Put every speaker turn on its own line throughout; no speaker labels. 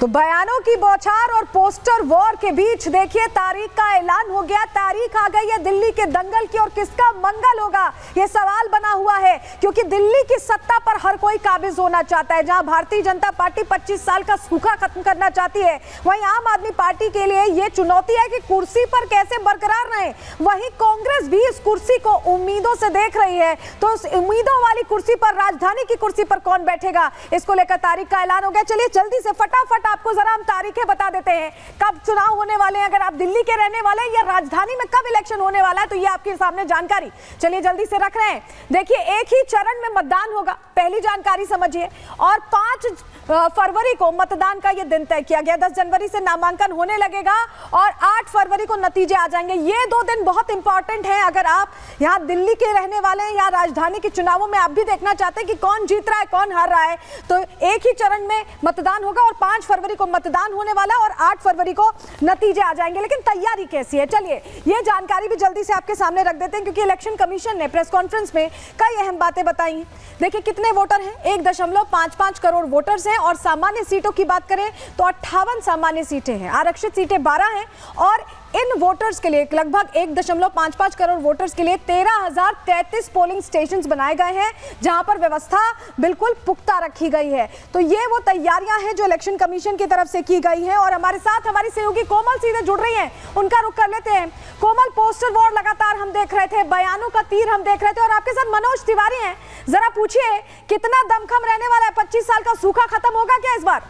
तो बयानों की बौछार और पोस्टर वॉर के बीच देखिए तारीख का ऐलान हो गया। तारीख आ गई है दिल्ली के दंगल की और किसका मंगल होगा ये सवाल बना हुआ है, क्योंकि दिल्ली की सत्ता पर हर कोई काबिज होना चाहता है। जहां भारतीय जनता पार्टी 25 साल का सूखा खत्म करना चाहती है, वहीं आम आदमी पार्टी के लिए ये चुनौती है कि कुर्सी पर कैसे बरकरार रहें। वहीं कांग्रेस भी इस कुर्सी को उम्मीदों से देख रही है, तो उस उम्मीदों वाली कुर्सी पर, राजधानी की कुर्सी पर कौन बैठेगा, इसको लेकर तारीख का ऐलान हो गया। चलिए जल्दी से फटाफट आपको जरा हम तारीखें बता देते हैं, कब चुनाव होने वाले हैं। अगर आप दिल्ली के रहने वाले हैं या राजधानी में कब इलेक्शन होने वाला है, तो ये आपके सामने जानकारी चलिए जल्दी से रख रहे हैं। देखिए एक ही चरण में मतदान होगा, पहली जानकारी समझिए, और 5 फरवरी को मतदान का ये दिन तय किया गया। 10 जनवरी से नामांकन होने लगेगा और 8 फरवरी को नतीजे आ जाएंगे। ये 2 दिन बहुत इंपॉर्टेंट हैं। अगर आप यहाँ दिल्ली के रहने वाले हैं या राजधानी के चुनावों में आप भी देखना चाहते हैं कि कौन जीत रहा है कौन हार रहा है, तो एक ही चरण में मतदान होगा और 5 फरवरी को मतदान होने वाला है और 8 फरवरी को नतीजे आ जाएंगे। लेकिन तैयारी कैसी है, चलिए ये जानकारी भी जल्दी से आपके सामने रख देते हैं, क्योंकि इलेक्शन कमीशन ने प्रेस कॉन्फ्रेंस में कई अहम बातें बताई हैं। देखिए कितने वोटर हैं, 1.55 करोड़ वोटर्स हैं और सामान्य सीटों की बात करें तो 58 सामान्य सीटें हैं, आरक्षित सीटें 12 हैं और इन वोटर्स के लिए लगभग 1.55 करोड़ वोटर्स के लिए 13,033 पोलिंग स्टेशंस बनाए गए हैं, जहां पर व्यवस्था बिल्कुल पुख्ता रखी गई है। तो ये वो तैयारियां हैं जो इलेक्शन कमीशन की तरफ से की गई हैं। और हमारे साथ हमारी सहयोगी कोमल सीधे जुड़ रही हैं, उनका रुख कर लेते हैं। कोमल, पोस्टर वॉर लगातार हम देख रहे थे, बयानों का तीर हम देख रहे थे और आपके साथ मनोज तिवारी हैं। जरा पूछिए कितना दमखम रहने वाला है, 25 साल का सूखा खत्म होगा क्या इस बार?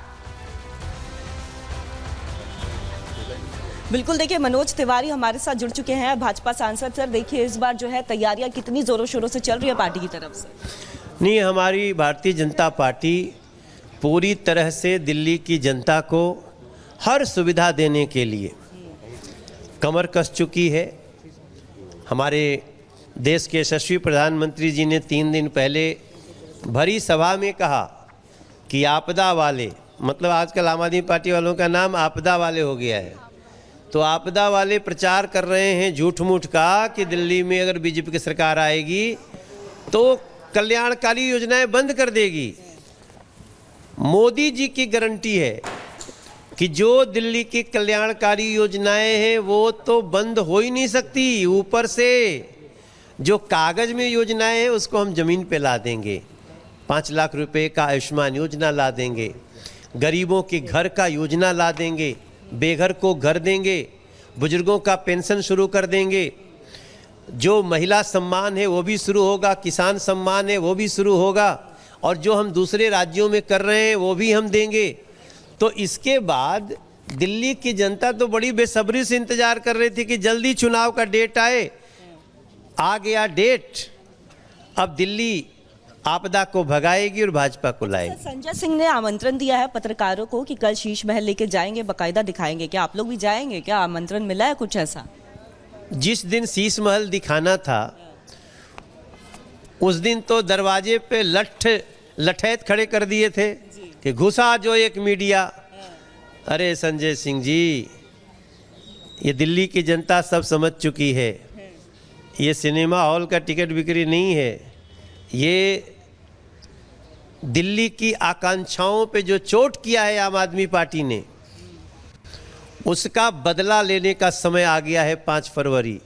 बिल्कुल, देखिए मनोज तिवारी हमारे साथ जुड़ चुके हैं, भाजपा सांसद। सर देखिए इस बार जो है तैयारियां कितनी जोरों शोरों से चल रही है पार्टी की तरफ से?
नहीं, हमारी भारतीय जनता पार्टी पूरी तरह से दिल्ली की जनता को हर सुविधा देने के लिए कमर कस चुकी है। हमारे देश के यशस्वी प्रधानमंत्री जी ने 3 दिन पहले भरी सभा में कहा कि आपदा वाले, मतलब आजकल आम आदमी पार्टी वालों का नाम आपदा वाले हो गया है, तो आपदा वाले प्रचार कर रहे हैं झूठ मूठ का कि दिल्ली में अगर बीजेपी की सरकार आएगी तो कल्याणकारी योजनाएं बंद कर देगी। मोदी जी की गारंटी है कि जो दिल्ली की कल्याणकारी योजनाएं हैं वो तो बंद हो ही नहीं सकती। ऊपर से जो कागज़ में योजनाएं हैं उसको हम ज़मीन पे ला देंगे। 5 लाख रुपए का आयुष्मान योजना ला देंगे, गरीबों के घर का योजना ला देंगे, बेघर को घर देंगे, बुजुर्गों का पेंशन शुरू कर देंगे, जो महिला सम्मान है वो भी शुरू होगा, किसान सम्मान है वो भी शुरू होगा, और जो हम दूसरे राज्यों में कर रहे हैं वो भी हम देंगे। तो इसके बाद दिल्ली की जनता तो बड़ी बेसब्री से इंतजार कर रही थी कि जल्दी चुनाव का डेट आए। आ गया डेट, अब दिल्ली आपदा को भगाएगी और भाजपा को लाएगी।
संजय सिंह ने आमंत्रण दिया है पत्रकारों को कि कल शीश महल लेके जाएंगे, बकायदा दिखाएंगे। क्या आप लोग भी जाएंगे? क्या आमंत्रण मिला है कुछ ऐसा?
जिस दिन शीश महल दिखाना था उस दिन तो दरवाजे पे लठैत खड़े कर दिए थे कि घुसा जो एक मीडिया। अरे संजय सिंह जी, ये दिल्ली की जनता सब समझ चुकी है, ये सिनेमा हॉल का टिकट बिक्री नहीं है, ये दिल्ली की आकांक्षाओं पे जो चोट किया है आम आदमी पार्टी ने, उसका बदला लेने का समय आ गया है 5 फरवरी।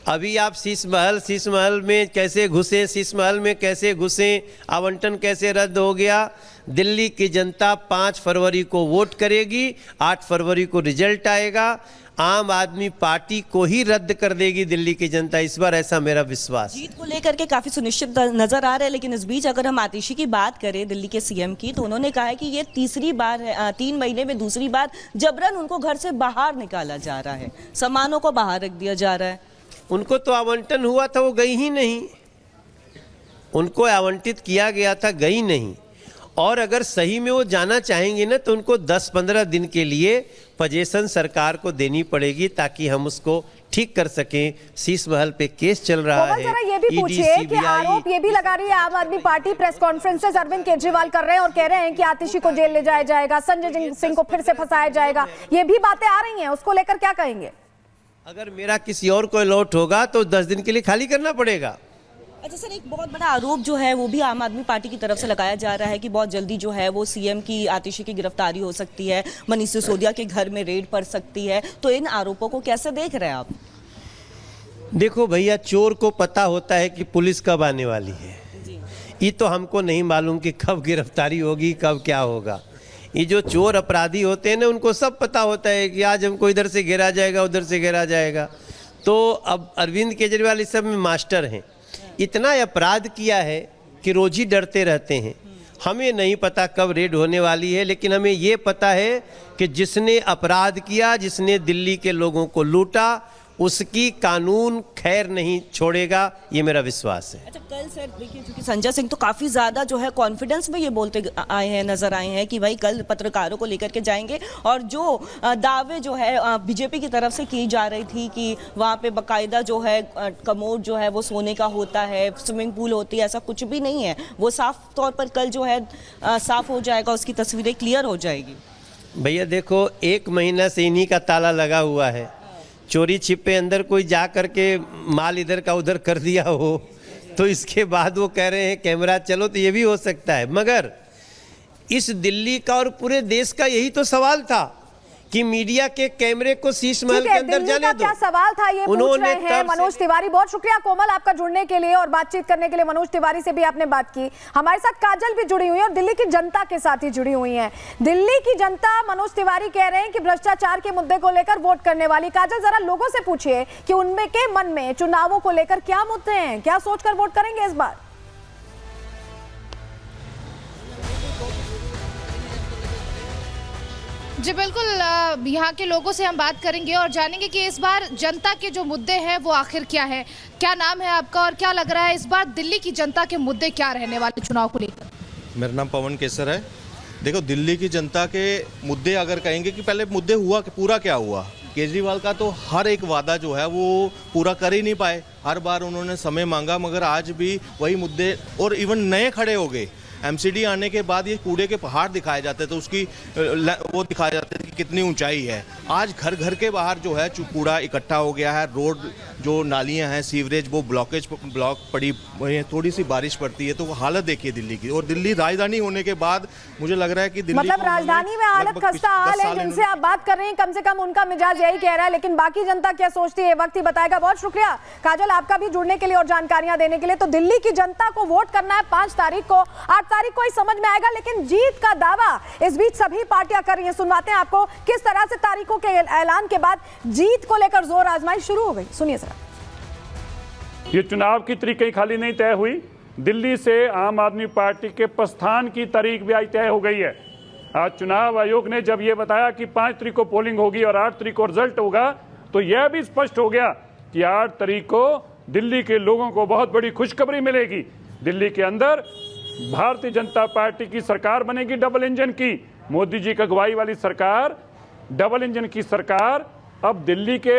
अभी आप शीश महल में कैसे घुसे, शीश महल में कैसे घुसे, आवंटन कैसे रद्द हो गया। दिल्ली की जनता 5 फरवरी को वोट करेगी, 8 फरवरी को रिजल्ट आएगा, आम आदमी पार्टी को ही रद्द कर देगी दिल्ली की जनता इस बार, ऐसा मेरा विश्वास।
जीत को लेकर के काफी सुनिश्चित नजर आ रहे हैं, लेकिन इस बीच अगर हम आतिशी की बात करें दिल्ली के सीएम की, तो उन्होंने कहा है कि ये तीसरी बार है, 3 महीने में दूसरी बार जबरन उनको घर से बाहर निकाला जा रहा है, सामानों को बाहर रख दिया जा रहा है।
उनको तो आवंटन हुआ था, वो गई ही नहीं, उनको आवंटित किया गया था, गई नहीं। और अगर सही में वो जाना चाहेंगे ना तो उनको 10-15 दिन के लिए पोजीशन सरकार को देनी पड़ेगी ताकि हम उसको ठीक कर सकें। शीश महल पे केस चल रहा है।
ये भी पूछिए कि आरोप ये भी लगा रही है आम आदमी पार्टी, प्रेस कॉन्फ्रेंसेस अरविंद केजरीवाल कर रहे हैं और कह रहे हैं कि आतिशी को जेल ले जाया जाएगा, संजय सिंह को फिर से फंसाया जाएगा, ये भी बातें आ रही हैं, उसको लेकर क्या कहेंगे?
अगर मेरा किसी और को अलॉट होगा तो 10 दिन के लिए खाली करना पड़ेगा।
अच्छा सर, एक बहुत बड़ा आरोप जो है वो भी आम आदमी पार्टी की तरफ से लगाया जा रहा है कि बहुत जल्दी जो है वो सीएम की आतिशी की गिरफ्तारी हो सकती है, मनीष सिसोदिया के घर में रेड पड़ सकती है, तो इन आरोपों को कैसे देख रहे हैं आप?
देखो भैया, चोर को पता होता है कि पुलिस कब आने वाली है। ये तो हमको नहीं मालूम कि कब गिरफ्तारी होगी, कब क्या होगा। ये जो चोर अपराधी होते हैं ना, उनको सब पता होता है कि आज हमको इधर से घेरा जाएगा, उधर से घेरा जाएगा। तो अब अरविंद केजरीवाल इस सब में मास्टर हैं। इतना अपराध किया है कि रोज ही डरते रहते हैं। हमें नहीं पता कब रेड होने वाली है, लेकिन हमें ये पता है कि जिसने अपराध किया, जिसने दिल्ली के लोगों को लूटा, उसकी कानून खैर नहीं छोड़ेगा, ये मेरा विश्वास है।
अच्छा, कल सर देखिए, क्योंकि संजय सिंह तो काफ़ी ज़्यादा जो है कॉन्फिडेंस में ये बोलते आए हैं, नजर आए हैं कि भाई कल पत्रकारों को लेकर के जाएंगे, और जो दावे जो है बीजेपी की तरफ से की जा रही थी कि वहाँ पे बाकायदा जो है कमोड जो है वो सोने का होता है, स्विमिंग पूल होती है, ऐसा कुछ भी नहीं है। वो साफ तौर पर कल जो है साफ हो जाएगा, उसकी तस्वीरें क्लियर हो जाएगी।
भैया देखो, 1 महीना से इन्हीं का ताला लगा हुआ है। चोरी छिपे अंदर कोई जा कर के माल इधर का उधर कर दिया हो, तो इसके बाद वो कह रहे हैं कैमरा चलो, तो ये भी हो सकता है। मगर इस दिल्ली का और पूरे देश का यही तो सवाल था कि मीडिया के कैमरे को शीश महल के अंदर जाने दो।
क्या सवाल था ये पूछ रहे हैं मनोज तिवारी। बहुत शुक्रिया कोमल आपका जुड़ने के लिए और बातचीत करने के लिए। मनोज तिवारी से भी आपने बात की। हमारे साथ काजल भी जुड़ी हुई है और दिल्ली की जनता के साथ ही जुड़ी हुई है। दिल्ली की जनता, मनोज तिवारी कह रहे हैं कि भ्रष्टाचार के मुद्दे को लेकर वोट करने वाली। काजल, जरा लोगों से पूछिए कि उनमें के मन में चुनावों को लेकर क्या मुद्दे हैं, क्या सोचकर वोट करेंगे इस बार।
जी बिल्कुल, यहाँ के लोगों से हम बात करेंगे और जानेंगे कि इस बार जनता के जो मुद्दे हैं वो आखिर क्या है। क्या नाम है आपका और क्या लग रहा है इस बार दिल्ली की जनता के मुद्दे क्या रहने वाले चुनाव को लेकर?
मेरा नाम पवन केसर है। देखो, दिल्ली की जनता के मुद्दे अगर कहेंगे कि पहले मुद्दे हुआ कि पूरा क्या हुआ, केजरीवाल का तो हर एक वादा जो है वो पूरा कर ही नहीं पाए। हर बार उन्होंने समय मांगा मगर आज भी वही मुद्दे, और इवन नए खड़े हो गए। एमसीडी आने के बाद ये कूड़े के पहाड़ दिखाए जाते थे, उसकी वो दिखाए जाते थे कि कितनी ऊंचाई है। आज घर घर के बाहर जो है कूड़ा इकट्ठा हो गया है। रोड जो नालियां हैं, सीवरेज, वो ब्लॉक पड़ी हुई है। थोड़ी सी बारिश पड़ती है तो वो हालत देखिए दिल्ली की। और दिल्ली राजधानी होने के बाद मुझे लग रहा है कि दिल्ली
मतलब राजधानी में हालत खस्ता हाल है। जिनसे आप बात कर रहे हैं कम से कम उनका मिजाज यही कह रहा है, लेकिन बाकी जनता क्या सोचती है वक्त ही बताएगा। बहुत शुक्रिया काजल आपका भी जुड़ने के लिए और जानकारियां देने के लिए। तो दिल्ली की जनता को वोट करना है 5 तारीख को। 8 तारीख को ही समझ में आएगा, लेकिन जीत का दावा इस बीच सभी पार्टियां कर रही हैं। सुनवाते हैं आपको किस तरह से तारीखों के ऐलान के बाद जीत को लेकर जोर आजमाइश शुरू हो गई। सुनिए जरा।
ये चुनाव की तारीख कहीं खाली नहीं तय हुई। दिल्ली से आम आदमी पार्टी के प्रस्थान की तारीख भी आज तय हो गई है। आज चुनाव आयोग ने जब ये बताया कि 5 तारीख को पोलिंग होगी और 8 तारीख को रिजल्ट होगा, तो यह भी स्पष्ट हो गया कि 8 तारीख को दिल्ली के लोगों को बहुत बड़ी खुशखबरी मिलेगी। दिल्ली के अंदर भारतीय जनता पार्टी की सरकार बनेगी, डबल इंजन की। मोदी जी की अगुवाई वाली सरकार, डबल इंजन की सरकार। अब दिल्ली के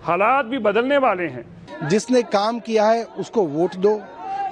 हालात भी बदलने वाले हैं।
जिसने काम किया है उसको वोट दो,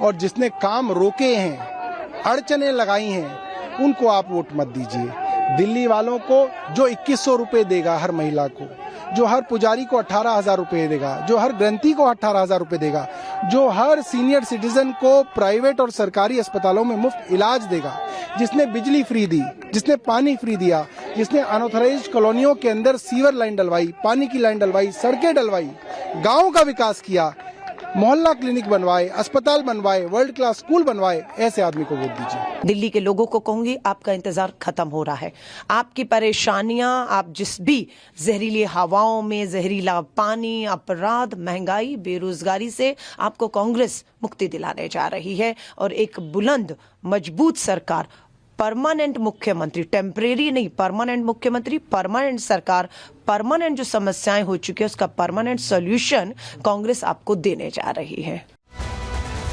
और जिसने काम रोके हैं, अड़चने लगाई हैं, उनको आप वोट मत दीजिए। दिल्ली वालों को जो 2100 रुपए देगा हर महिला को, जो हर पुजारी को 18,000 रुपए देगा, जो हर ग्रंथी को 18,000 रुपए देगा, जो हर सीनियर सिटीजन को प्राइवेट और सरकारी अस्पतालों में मुफ्त इलाज देगा, जिसने बिजली फ्री दी, जिसने पानी फ्री दिया, जिसने अनऑथराइज्ड कॉलोनियों के अंदर सीवर लाइन डलवाई, पानी की लाइन डलवाई, सड़कें डलवाई, गाँव का विकास किया, मोहल्ला क्लिनिक बनवाए, अस्पताल बनवाए, वर्ल्ड क्लास स्कूल बनवाए, ऐसे आदमी को वोट दीजिए।
दिल्ली के लोगों को कहूंगी, आपका इंतजार खत्म हो रहा है। आपकी परेशानियां, आप जिस भी जहरीली हवाओं में, जहरीला पानी, अपराध, महंगाई, बेरोजगारी से आपको कांग्रेस मुक्ति दिलाने जा रही है। और एक बुलंद मजबूत सरकार, परमानेंट मुख्यमंत्री, टेम्परेरी नहीं, परमानेंट मुख्यमंत्री, परमानेंट सरकार, परमानेंट जो समस्याएं हो चुकी है उसका परमानेंट सॉल्यूशन कांग्रेस आपको देने जा रही है।